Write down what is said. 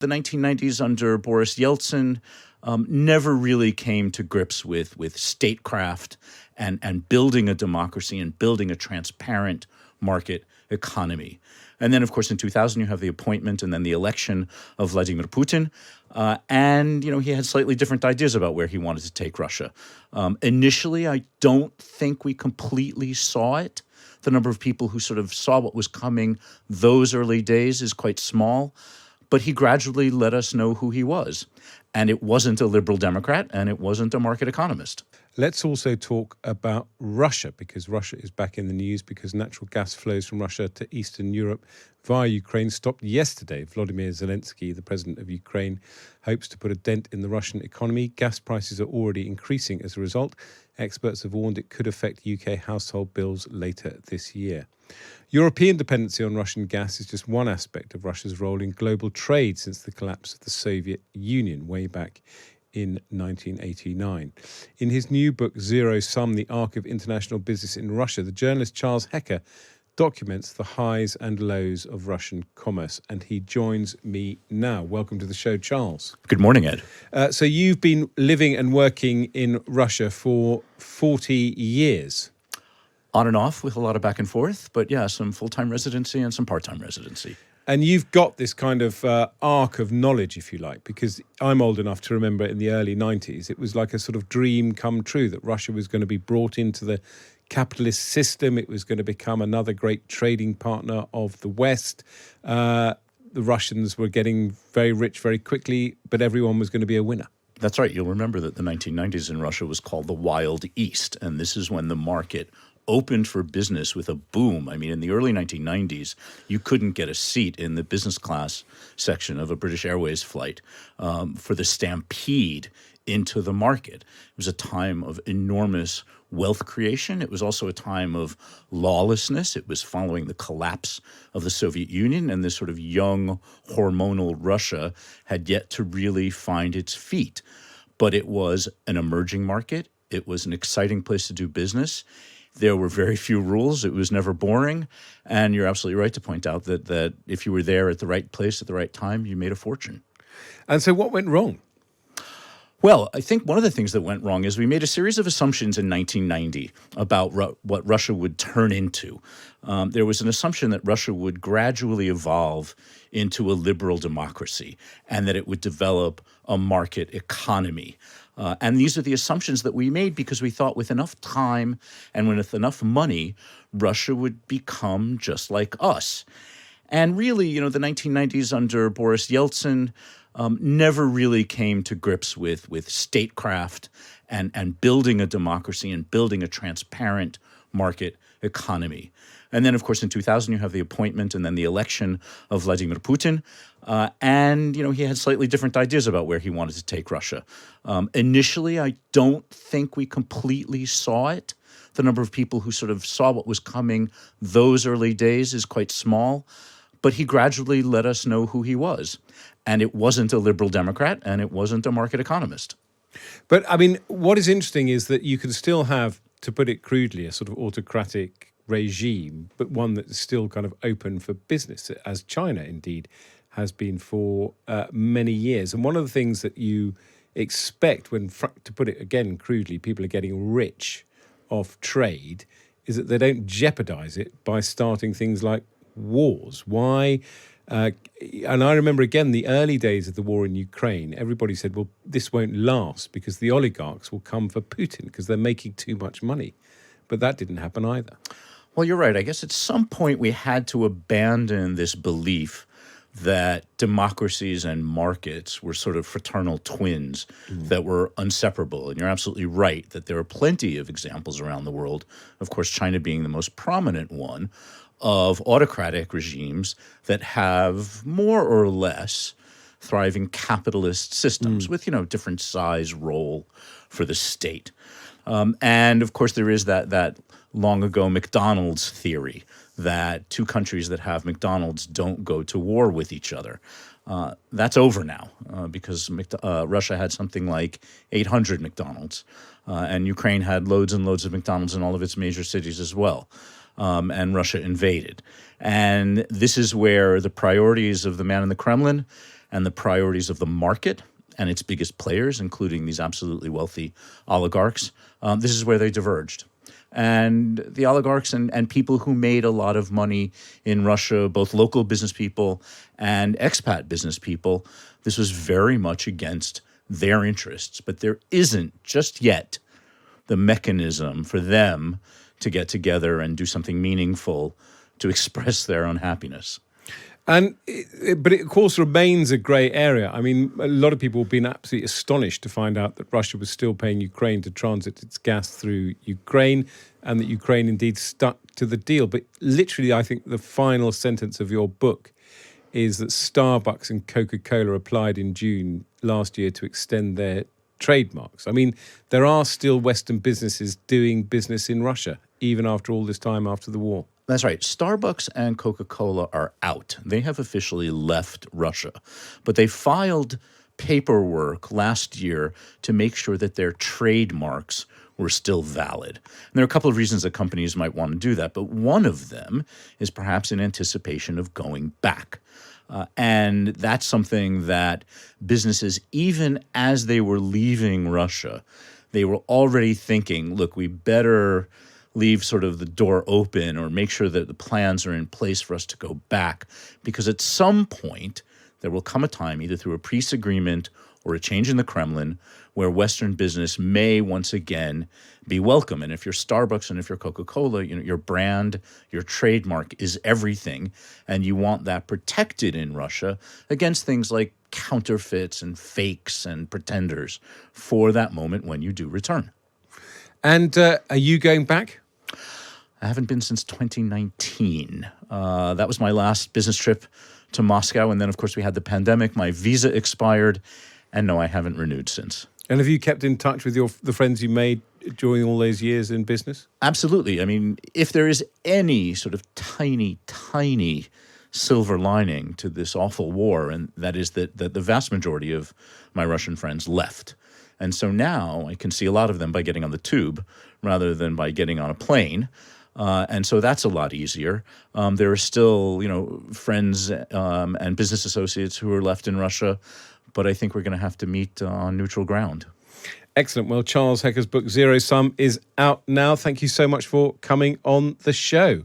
The 1990s under Boris Yeltsin never really came to grips with statecraft and building a democracy and building a transparent market economy. And then, of course, in 2000, you have the appointment and then the election of Vladimir Putin. He had slightly different ideas about where he wanted to take Russia. Initially, I don't think we completely saw it. The number of people who sort of saw what was coming those early days is quite small. But he gradually let us know who he was. And it wasn't a liberal Democrat, and it wasn't a market economist. Let's also talk about Russia, because Russia is back in the news because natural gas flows from Russia to Eastern Europe via Ukraine stopped yesterday. Volodymyr Zelenskyy, the president of Ukraine, hopes to put a dent in the Russian economy. Gas prices are already increasing as a result. Experts have warned it could affect UK household bills later this year. European dependency on Russian gas is just one aspect of Russia's role in global trade since the collapse of the Soviet Union way back in 1989. In his new book, Zero Sum, The Arc of International Business in Russia, the journalist Charles Hecker documents the highs and lows of Russian commerce. And he joins me now. Welcome to the show, Charles. Good morning, Ed. So you've been living and working in Russia for 40 years. On and off with a lot of back and forth, but yeah, some full-time residency and some part-time residency. And you've got this kind of arc of knowledge, if you like, because I'm old enough to remember in the early 90s, it was like a sort of dream come true that Russia was going to be brought into the capitalist system. It was going to become another great trading partner of the West. The Russians were getting very rich very quickly, but everyone was going to be a winner. That's right. You'll remember that the 1990s in Russia was called the Wild East, and this is when the market opened for business with a boom. I mean, in the early 1990s, you couldn't get a seat in the business class section of a British Airways flight for the stampede into the market. It was a time of enormous wealth creation. It was also a time of lawlessness. It was following the collapse of the Soviet Union, and this sort of young, hormonal Russia had yet to really find its feet. But it was an emerging market. It was an exciting place to do business. There were very few rules. It was never boring. And you're absolutely right to point out that if you were there at the right place at the right time, you made a fortune. And so what went wrong? Well, I think one of the things that went wrong is we made a series of assumptions in 1990 about what Russia would turn into. There was an assumption that Russia would gradually evolve into a liberal democracy and that it would develop a market economy. And these are the assumptions that we made because we thought with enough time and with enough money, Russia would become just like us. And really, the 1990s under Boris Yeltsin never really came to grips with statecraft and building a democracy and building a transparent market economy. And then, of course, in 2000, you have the appointment and then the election of Vladimir Putin. He had slightly different ideas about where he wanted to take Russia. Initially, I don't think we completely saw it. The number of people who sort of saw what was coming those early days is quite small. But he gradually let us know who he was. And it wasn't a liberal Democrat, and it wasn't a market economist. But, I mean, what is interesting is that you can still have, to put it crudely, a sort of autocratic regime, but one that is still kind of open for business, as China indeed has been for many years. And one of the things that you expect when, to put it again crudely, people are getting rich off trade is that they don't jeopardize it by starting things like wars. Why? And I remember, again, the early days of the war in Ukraine, everybody said, well, this won't last because the oligarchs will come for Putin because they're making too much money. But that didn't happen either. Well, you're right. I guess at some point we had to abandon this belief that democracies and markets were sort of fraternal twins that were inseparable. And you're absolutely right that there are plenty of examples around the world, of course, China being the most prominent one, of autocratic regimes that have more or less thriving capitalist systems with, different size role for the state. And, of course, there is that long ago McDonald's theory that two countries that have McDonald's don't go to war with each other. That's over now because Russia had something like 800 McDonald's, and Ukraine had loads and loads of McDonald's in all of its major cities as well. And Russia invaded. And this is where the priorities of the man in the Kremlin and the priorities of the market and its biggest players, including these absolutely wealthy oligarchs, this is where they diverged. And the oligarchs and people who made a lot of money in Russia, both local business people and expat business people, this was very much against their interests. But there isn't just yet the mechanism for them to get together and do something meaningful to express their unhappiness. But it, of course, remains a grey area. I mean, a lot of people have been absolutely astonished to find out that Russia was still paying Ukraine to transit its gas through Ukraine, and that Ukraine indeed stuck to the deal. But literally, I think the final sentence of your book is that Starbucks and CocaCola applied in June last year to extend their trademarks. I mean, there are still Western businesses doing business in Russia, even after all this time after the war. That's right. Starbucks and Coca-Cola are out. They have officially left Russia, but they filed paperwork last year to make sure that their trademarks were still valid. And there are a couple of reasons that companies might want to do that, but one of them is perhaps in anticipation of going back. And that's something that businesses, even as they were leaving Russia, they were already thinking, look, we better leave sort of the door open or make sure that the plans are in place for us to go back. Because at some point, there will come a time, either through a peace agreement or a change in the Kremlin, where Western business may once again be welcome. And if you're Starbucks and if you're Coca-Cola, your brand, your trademark is everything. And you want that protected in Russia against things like counterfeits and fakes and pretenders for that moment when you do return. And are you going back? I haven't been since 2019. That was my last business trip to Moscow. And then, of course, we had the pandemic. My visa expired. And no, I haven't renewed since. And have you kept in touch with the friends you made during all those years in business? Absolutely. I mean, if there is any sort of tiny silver lining to this awful war, and that is that the vast majority of my Russian friends left. And so now I can see a lot of them by getting on the tube rather than by getting on a plane. And so that's a lot easier. There are still, friends and business associates who are left in Russia, but I think we're going to have to meet on neutral ground. Excellent. Well, Charles Hecker's book, Zero Sum, is out now. Thank you so much for coming on the show.